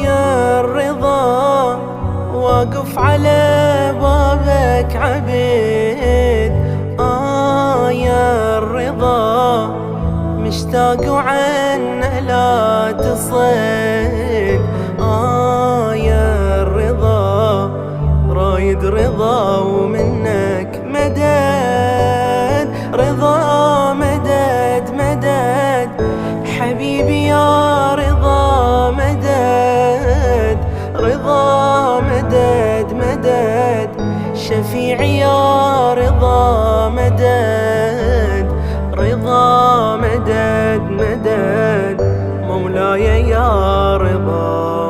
يا الرضا واقف على بابك عبيد. يا الرضا مشتاق وعنا لا تصيد. يا الرضا رايد رضا ومنك مدد. رضا مدد مدد حبيبي يا رضا مدد. رضا مدد مدد شفيعي يا رضا مدد. رضا مدد مدد مولاي يا رضا.